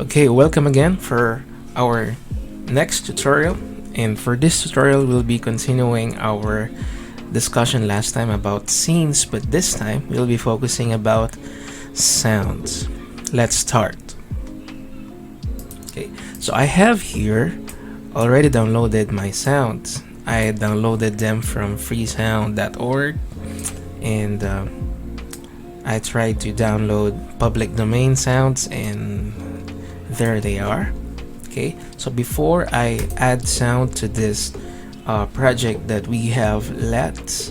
Okay, welcome again for our next tutorial. And for this tutorial, we'll be continuing our discussion last time about scenes, but this time we'll be focusing about sounds. Let's start. Okay, so I have here already downloaded my sounds. I downloaded them from freesound.org, and I tried to download public domain sounds, and there they are. Okay, so before I add sound to this project that we have, let's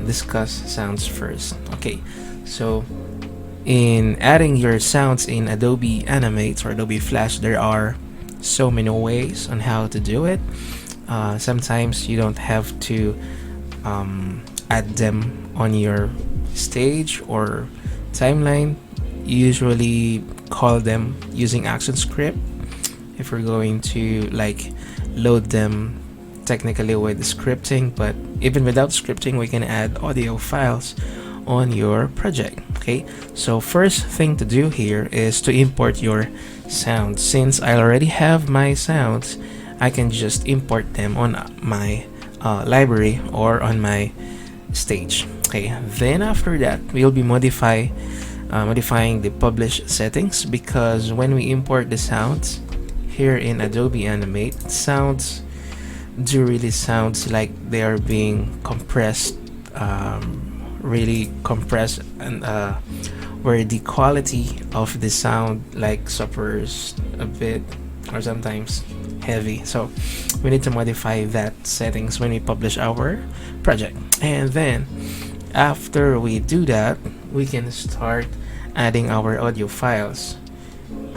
discuss sounds first. Okay, so in adding your sounds in Adobe Animate or Adobe Flash, there are so many ways on how to do it. Sometimes you don't have to add them on your stage or timeline. You usually call them using ActionScript if we're going to like load them technically with scripting, but even without scripting we can add audio files on your project. Okay, so first thing to do here is to import your sounds. Since I already have my sounds, I can just import them on my library or on my stage. Okay, then after that we'll be modifying the publish settings, because when we import the sounds here in Adobe Animate, sounds do really sounds like they are being compressed, really compressed, and where the quality of the sound like suffers a bit or sometimes heavy. So we need to modify that settings when we publish our project, and then after we do that we can start adding our audio files.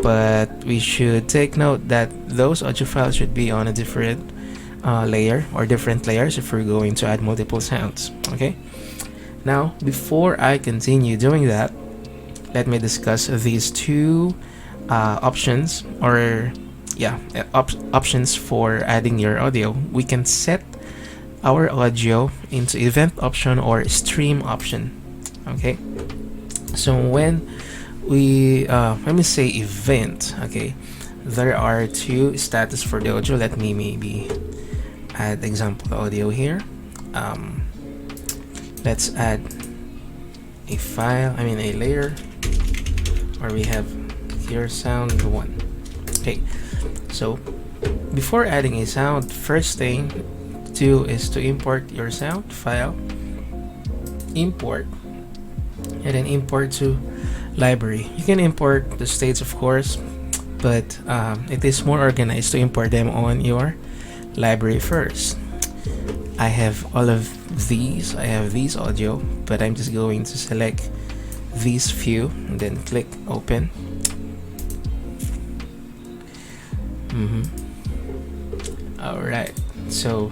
But we should take note that those audio files should be on a different layer or different layers if we're going to add multiple sounds. Okay, now before I continue doing that, let me discuss these two options, or options for adding your audio. We can set our audio into event option or stream option. Okay, so when we let me say event, okay, there are two status for the audio. Let me maybe add example audio here. Let's add a file, a layer where we have here sound 1. Okay, so before adding a sound, first thing to do is to import your sound file, import, and then import to library. You can import the states, of course, but it is more organized to import them on your library first. I have all of these. I have these audio, but I'm just going to select these few and then click open. Alright, so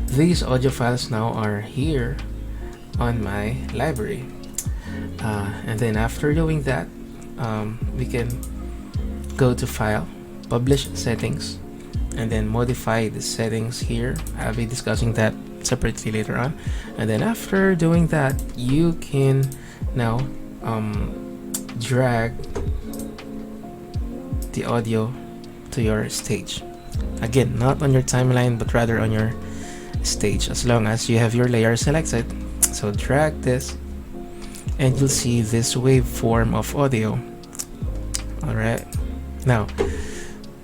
these audio files now are here on my library. And then after doing that, we can go to file, publish settings, and then modify the settings here. I'll be discussing that separately later on. And then after doing that, you can now drag the audio to your stage. Again, not on your timeline, but rather on your stage, as long as you have your layer selected. So drag this and you'll see this waveform of audio. Alright, now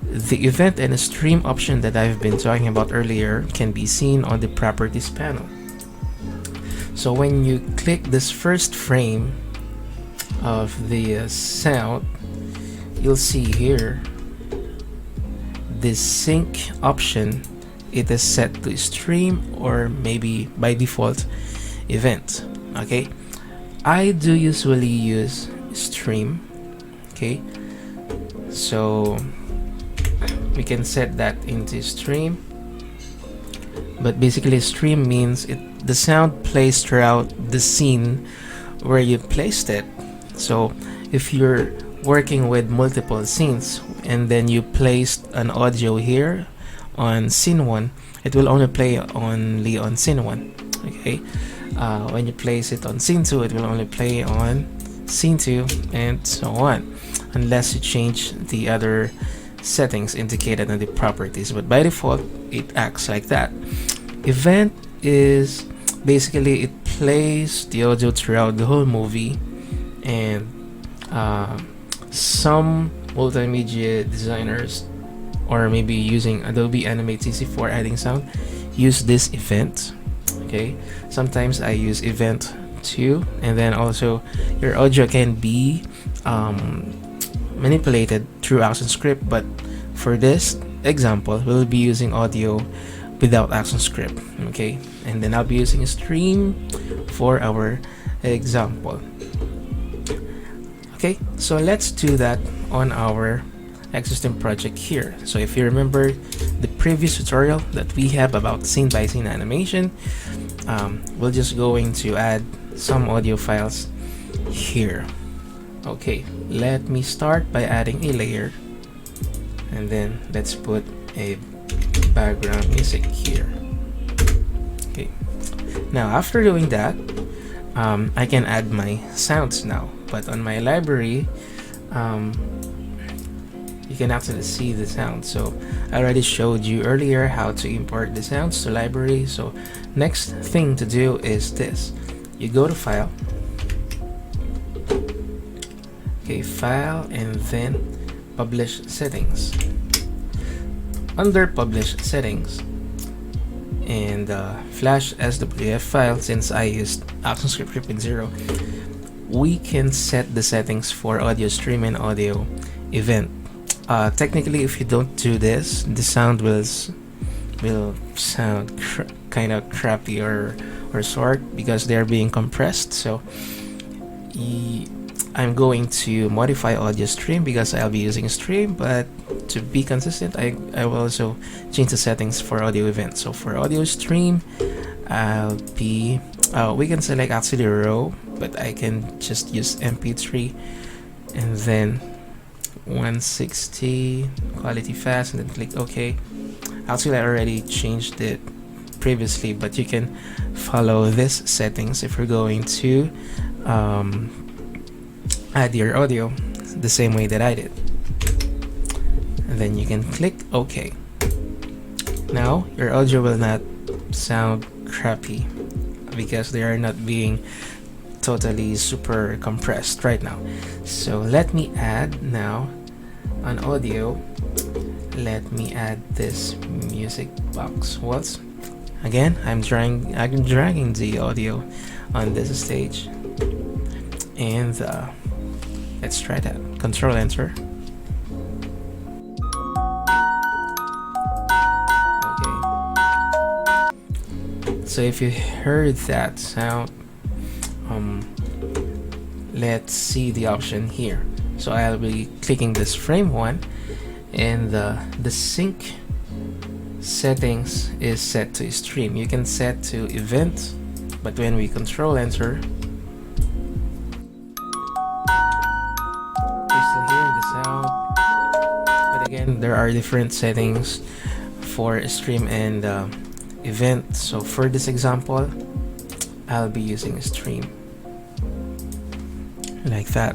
the event and stream option that I've been talking about earlier can be seen on the properties panel. So when you click this first frame of the sound, you'll see here this sync option. It is set to stream or maybe by default event. Okay, I do usually use stream. Okay, so we can set that into stream, but basically stream means the sound plays throughout the scene where you placed it. So if you're working with multiple scenes and then you placed an audio here on scene 1, it will only play only on scene 1. Okay, when you place it on scene 2, it will only play on scene 2, and so on. unless you change the other settings indicated in the properties, but by default it acts like that. Event is basically it plays the audio throughout the whole movie, and some multimedia designers, or maybe using Adobe Animate CC for adding sound, use this event. Okay, sometimes I use event too, and then also your audio can be manipulated through ActionScript, but for this example we'll be using audio without ActionScript. Okay, and then I'll be using a stream for our example. Okay, so let's do that on our existing project here. So if you remember the previous tutorial that we have about scene by scene animation, we're just going to add some audio files here. Okay, let me start by adding a layer, and then let's put a background music here. Okay, now after doing that, I can add my sounds now, but on my library you can actually see the sound. So I already showed you earlier how to import the sounds to library. So next thing to do is this: you go to file, okay, file, and then publish settings. Under publish settings, and Flash SWF file, since I used ActionScript 3.0, we can set the settings for audio stream and audio event. Technically, if you don't do this, the sound will sound kind of crappy or short because they're being compressed. So I'm going to modify audio stream because I'll be using stream, but to be consistent, I will also change the settings for audio event. So for audio stream, I'll be we can select actually raw, but I can just use MP3, and then 160 quality fast, and then click OK. Actually, I already changed it previously, but you can follow this settings if you're going to add your audio the same way that I did, and then you can click OK. Now your audio will not sound crappy because they are not being totally super compressed right now. So let me add now an audio. Let me add this music box waltz. Again, I'm dragging the audio on this stage, and let's try that. Control Enter. Okay. So if you heard that sound, let's see the option here. So I'll be clicking this frame 1, and the sync settings is set to stream. You can set to event, but when we control enter, we're still hearing the sound. But again, there are different settings for stream and event. So for this example, I'll be using stream like that.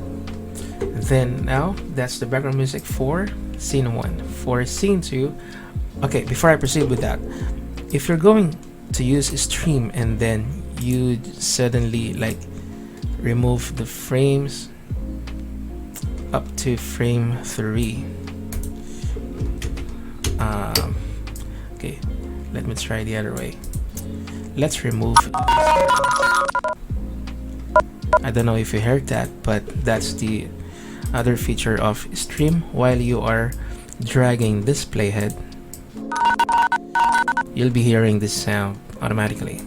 Then now that's the background music for scene 1. For scene 2, okay, before I proceed with that, if you're going to use stream and then you suddenly like remove the frames up to frame 3, okay, let me try the other way. Let's remove, I don't know if you heard that, but that's the other feature of stream. While you are dragging this playhead, you'll be hearing this sound automatically.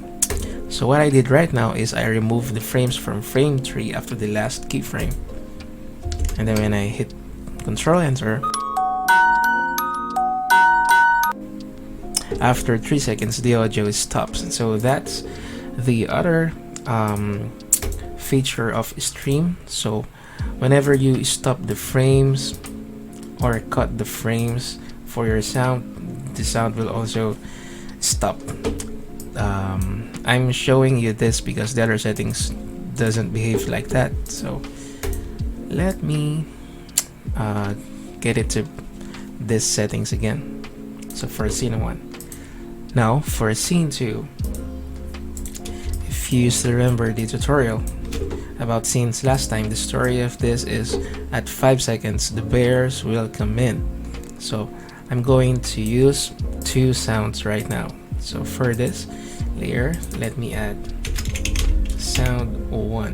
So what I did right now is I removed the frames from frame 3 after the last keyframe, and then when I hit Control Enter, after 3 seconds the audio stops. So that's the other feature of stream. So whenever you stop the frames or cut the frames for your sound, the sound will also stop. I'm showing you this because the other settings doesn't behave like that. So let me get it to this settings again. So for scene 1. Now for scene 2, if you still remember the tutorial about scenes last time, the story of this is at 5 seconds the bears will come in. So I'm going to use 2 sounds right now. So for this layer, let me add sound 1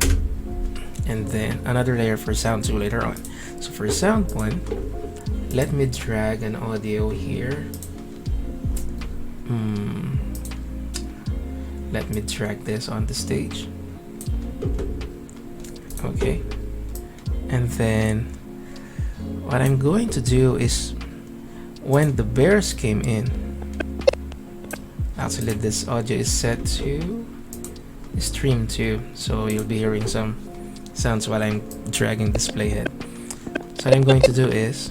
and then another layer for sound 2 later on. So for sound 1, let me drag an audio here. Let me drag this on the stage. Okay, and then what I'm going to do is when the bears came in, actually this audio is set to stream 2, so you'll be hearing some sounds while I'm dragging this playhead. So what I'm going to do is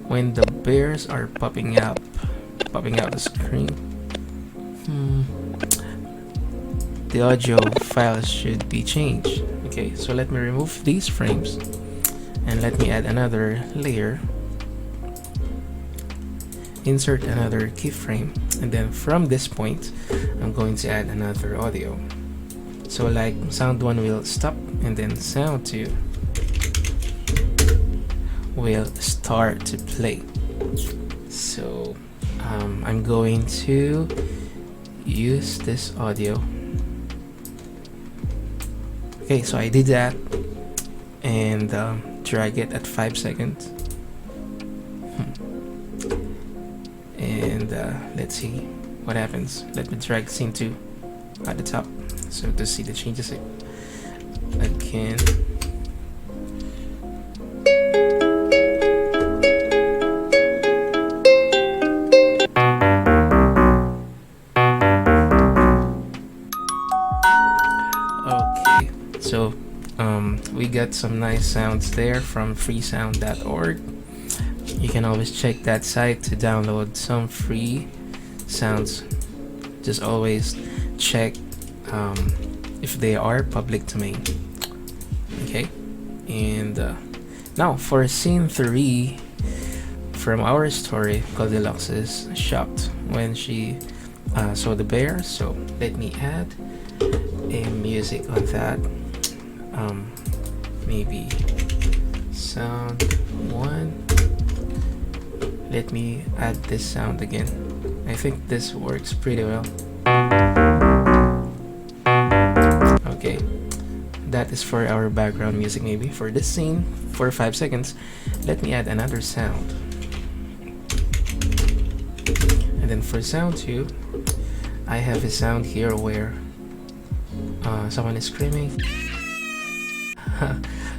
when the bears are popping out the screen, the audio files should be changed. Okay, so let me remove these frames and let me add another layer, insert another keyframe, and then from this point I'm going to add another audio. So like sound 1 will stop and then sound 2 will start to play. So I'm going to use this audio. Okay, so I did that and drag it at 5 seconds. And let's see what happens. Let me drag scene 2 at the top so to see the changes again. Okay, so we got some nice sounds there from freesound.org. You can always check that site to download some free sounds. Just always check if they are public domain. Okay, and now for scene 3 from our story, Goldilocks is shocked when she saw the bear. So let me add a music on that. Maybe sound 1. Let me add this sound again. I think this works pretty well. Okay, that is for our background music. Maybe for this scene for 5 seconds, let me add another sound. And then for sound 2, I have a sound here where someone is screaming.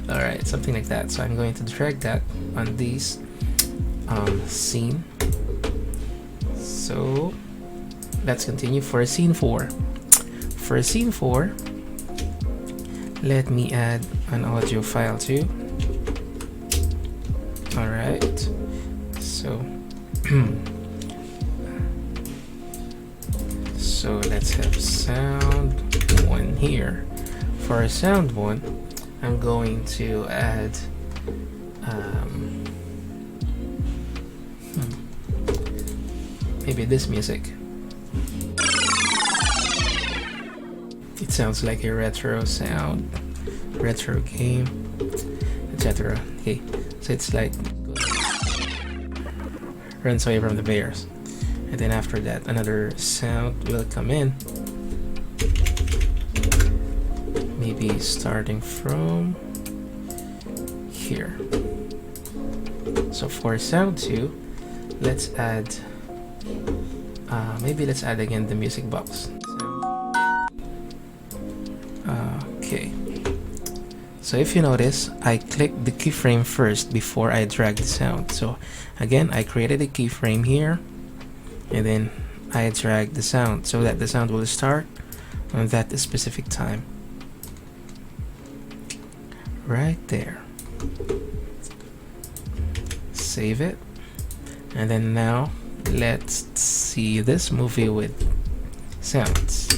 Alright, something like that. So I'm going to drag that on this scene. So let's continue for scene 4. For scene 4, let me add an audio file too. Alright, so so let's have sound 1 here. For sound 1, I'm going to add maybe this music. It sounds like a retro sound, retro game, etc. Okay, so it's like runs away from the bears, and then after that another sound will come in, maybe starting from here. So for sound 2, let's add maybe let's add again the music box. Okay, so if you notice, I clicked the keyframe first before I drag the sound. So again, I created a keyframe here and then I drag the sound so that the sound will start on that specific time. Right there. Save it, and then now let's see this movie with sounds.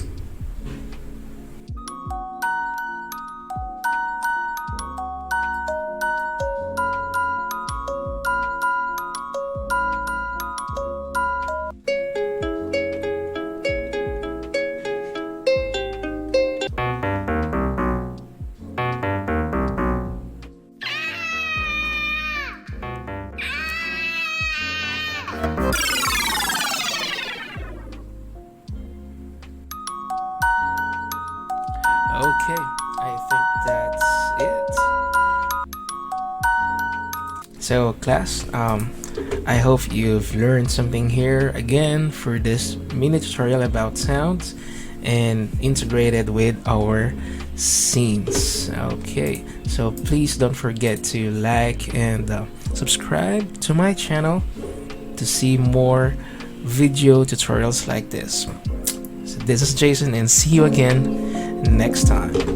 So class, I hope you've learned something here again for this mini tutorial about sounds and integrated with our scenes. Okay, so please don't forget to like and subscribe to my channel to see more video tutorials like this. So this is Jason, and see you again next time.